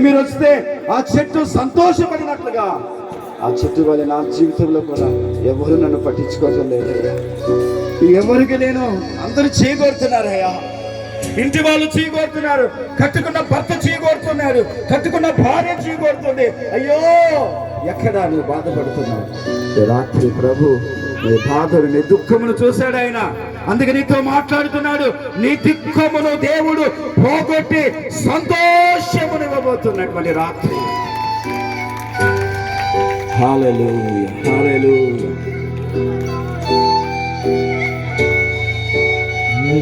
మీరు వస్తే ఆ చెట్టు సంతోషపడినట్లుగా ఆ చెట్టు వల్ల నా జీవితంలో కూడా ఎవరు నన్ను పట్టించుకోవటం లేదయ్యా. ఎవరికి నేను అందరూ చేయగోరుతున్నారయ్యా. ఇంటి వాళ్ళు చేయగోరుతున్నారు, కట్టుకున్న భర్త చేయగోరుతున్నారు, కట్టుకున్న భార్య చేయగోరుతుంది. అయ్యో ఎక్కడా నువ్వు బాధపడుతున్నావు. రాత్రి ప్రభు నీ బాధలు నీ దుఃఖమును చూశాడు ఆయన. అందుకే నీతో మాట్లాడుతున్నాడు. నీ దుఃఖమును దేవుడు పోగొట్టి సంతోషమును ఇవ్వబోతున్నటువంటి రాత్రి. హల్లెలూయా, హల్లెలూయా.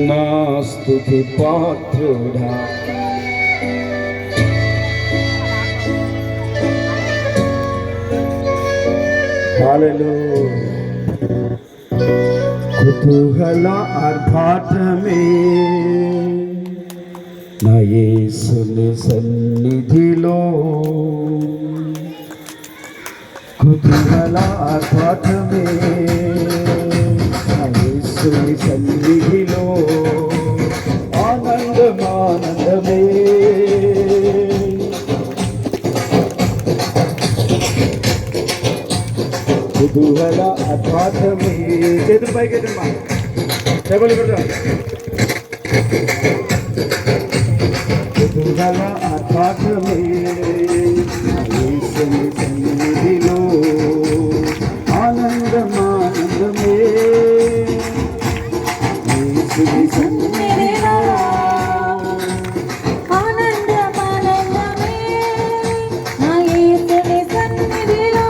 నా స్తుతి పాత్రుడా, హల్లెలూయా. కుతూహల ఆర్భాటమే నా యేసుని సన్నిధిలో, కుతూహల ఆర్భాటమే నా యేసుని సన్నిధిలో, ఆనందమానందమే కుతూహల ఆర్భాటమే. చేతులు పైకెట్టమ్మా, చెప్పులు పెట్టు. కుతూహల ఆర్భాటమే యేసుని సన్నిధిలో, ఆనందమానందమే యేసుని సన్నిధిలో, ఆనందమానందమే నా యేసుని సన్నిధిలో,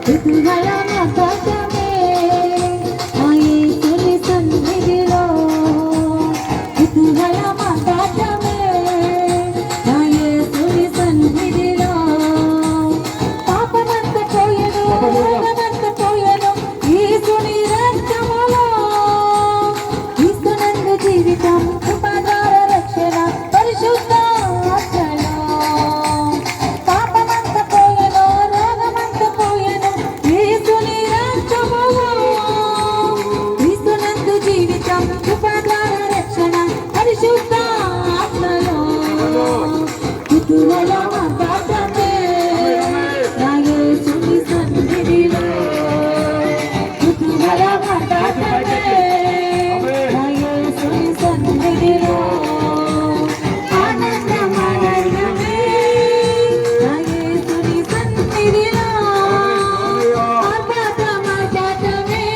కుతూహల ఆర్భాటమే నా యేసుని సన్నిధిలో, కుతూహల ఆర్భాటమే నా యేసుని సన్నిధిలో. పాపమంతా పోయెను, రోగమంతా పోయెను యేసుని రక్తములో, యేసునందు జీవితం కృపద్వార రక్షణ పరిశుద్ధ ఆత్మలో. పాపమంతా పోయెను, రోగమంతా పోయెను యేసుని రక్తములో, యేసునందు జీవితం కృపద్వార రక్షణ పరిశుద్ధ ఆత్మలో. కుతూహల ఆర్భాటమే నా యేసుని సన్నిధిలో, కుతూహల ఆర్భాటమే నా యేసుని సన్నిధిలో, ఆనందమానందమే నా యేసుని సన్నిధిలో, ఆర్భాటమే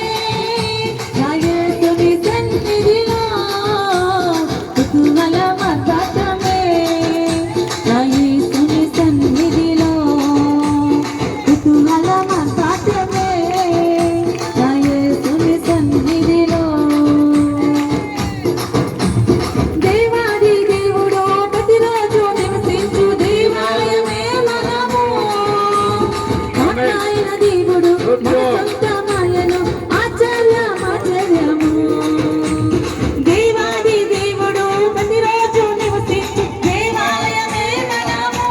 నా యేసుని సన్నిధిలో, కుతూహల ఆర్భాటమే నా యేసుని సన్నిధిలో, కుతూహల ఆర్భాటమే నా యేసుని సన్నిధిలో. దేవాది దేవుడు ప్రతిరోజు నివసించు దేవాలయమే మనము. ఆయన దేవుడు మన సొంతమాయను ఆశ్చర్యము. దేవాది దేవుడు ప్రతిరోజు నివసించు దేవాలయమే మనము.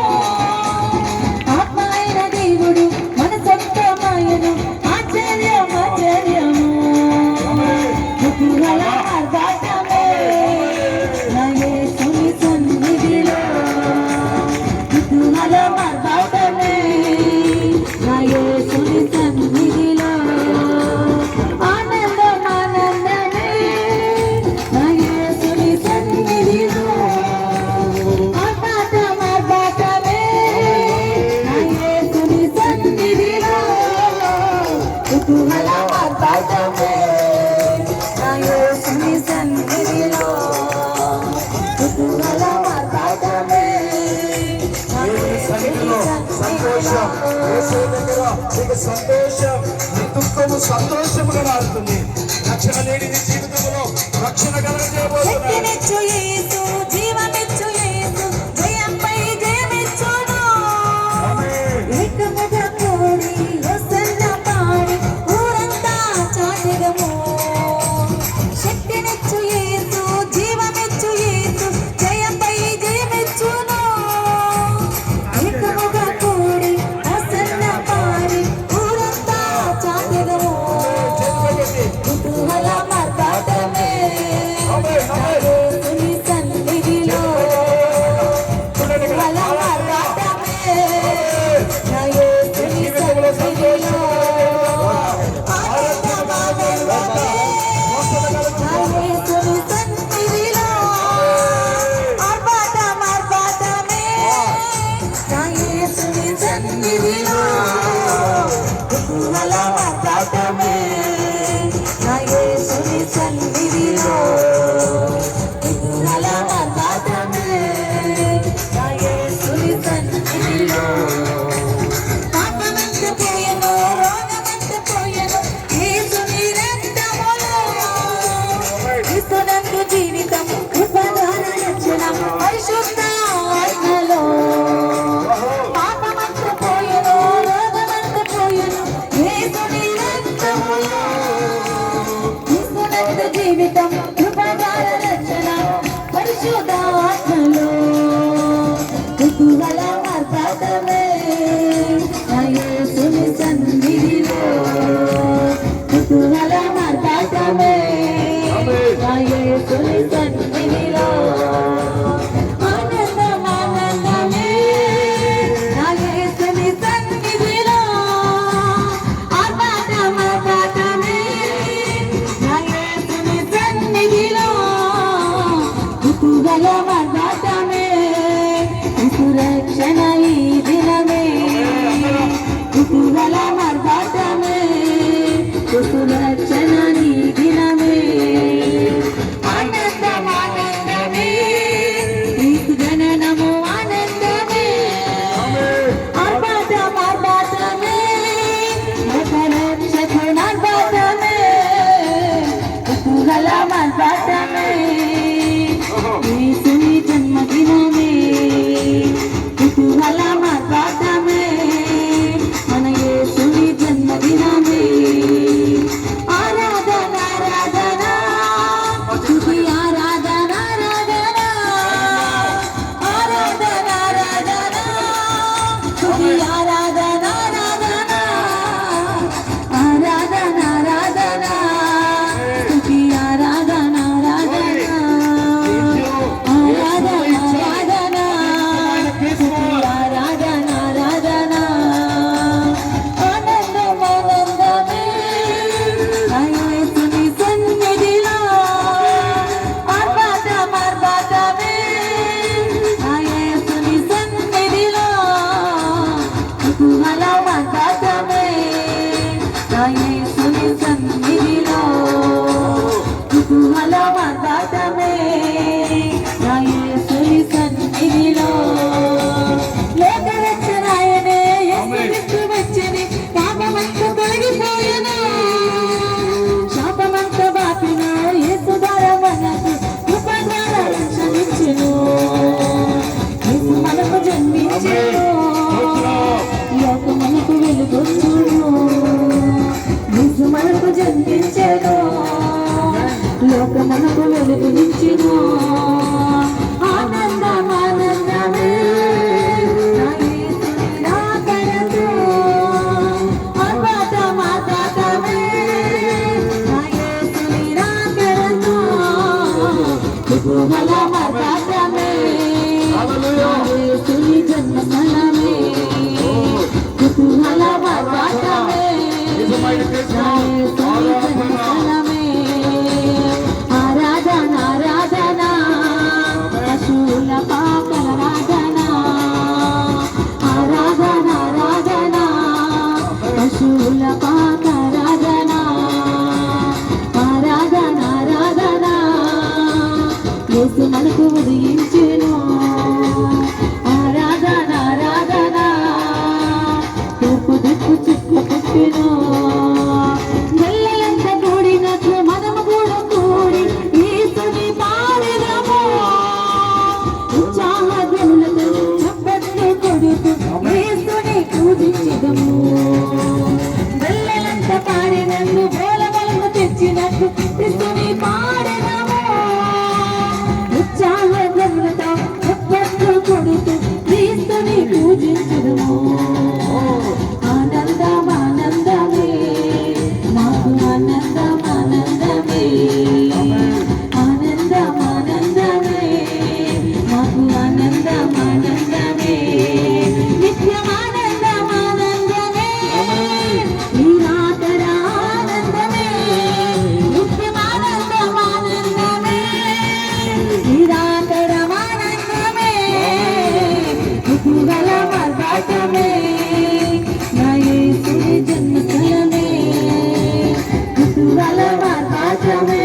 ఆయన దేవుడు మన సొంతమాయను ఆశ్చర్యము. కుతూహల ఆర్భాటమే నా యేసుని సన్నిధిలో, కుతూహల ఆర్భాటమే నా యేసుని సన్నిధిలో, ఆనందమానందమే నా యేసుని సన్నిధిలో, ఆర్భాటమే నా యేసుని సన్నిధిలో, కుతూహల ఆర్భాటమే నా యేసుని సన్నిధిలో, కుతూహల ఆర్భాటమే నా సన్నిధిలో సంతోషం, యేసు దగ్గర నీకు సంతోషం, నీ దుఃఖము సంతోషముగా మారుతుంది. రక్షణ లేని నీ జీవితంలో రక్షణ కలగజేయబోతున్నాడు. శక్తినిచ్చు యేసు, జీవమిచ్చు యేసు, జయంపై జయమిచ్చును. ఏకముగా కూడి హోసన్న పాడి ఊరంతా చాటెదము. శక్తినిచ్చు యేసు, జీవమిచ్చు యేసు, జయంపై జయమిచ్చును. ఏకముగా కూడి హోసన్న పాడి ఊరంతా చాటెదము. కుతూహల ఆర్భాటమే నా యేసుని సన్నిధిలో, కుతూహల ఆర్భాటమే నా యేసుని సన్నిధిలో జీవితం కృపధార రక్షణ పరిశుద్ధ ఆత్మలో పాపమంత పోయెను రోగమంత పోయెను యేసుని రక్తములో క్రీస్తునందు జీవితం కృపధార రక్షణ పరిశుద్ధ ఆత్మలో కుతూహల ఆర్భాటమే నా యేసుని సన్నిధిలో కుతూహల ఆర్భాటమే నా యేసుని సన్నిధిలో ఆనందం ఆనందమే నా యేసుని సన్నిధిలో ఆర్భాటం ఆర్భాటమే నా యేసుని సన్నిధిలో కుతూహలం ఆర్భాటమే సురక్షణ ఈ దినమే కుతూహలం ఆర్భాటమే సురక్షణ ఈ దినమే ఆనందం ఆనందమే నీకు జననము ఆనందమే ఆర్భాటం ఆర్భాటమే రక్షణ ఆర్భాటమే కుతూహలం ఆర్భాటమే యేసుని జన్మదినమే కుతూహలం ఆర్భాటమే మన యేసుని జన్మదినమే ఆరాధన ఆరాధన స్తుతి ఆరాధన ఆరాధన ఆరాధన ఆరాధన స్తుతి ఆరాధన ఆరాధన ఆరాధన ఆరాధన స్తుతి ఆరాధన ఆరాధన ఆరాధన ఆరాధన స్తుతి ఆరాధన ఆరాధన ఆనందం ఆనందమే నా యేసుని సన్నిధిలో ఆర్భాటం ఆర్భాటమే నా యేసుని సన్నిధిలో కుతూహలం ఆర్భాటమే నా యేసుని సన్నిధిలో కుతూహలం ఆర్భాటమే నా యేసుని సన్నిధిలో లోక రక్షణాయనే యేసు వచ్చని పాపమంత తొలగిపోయెను శాపమంత బాపిన యేసు ద్వారా మనకు కృప ద్వారా రక్షణించెను యేసు మనకు జన్మించెను లోకమునకు వెలుగొచ్చును యేసు మనకు జన్మించెను లోకమునకు వెలుగునిచ్చెను ఆనందం ఆనందమే నా యేసుని రాకడతో ఆర్భాటం ఆర్భాటమే నా యేసుని రాకడతో కుతూహలం ఆర్భాటమే నా యేసుని జన్మస్థలమే కుతూహలం ఆర్భాటమే నా యేసుని జన్మస్థలమే ఆరాధన ఆరాధన మార్గాటమే నా యేసుని జన్మస్థలమే కుతూహల మార్గాటమే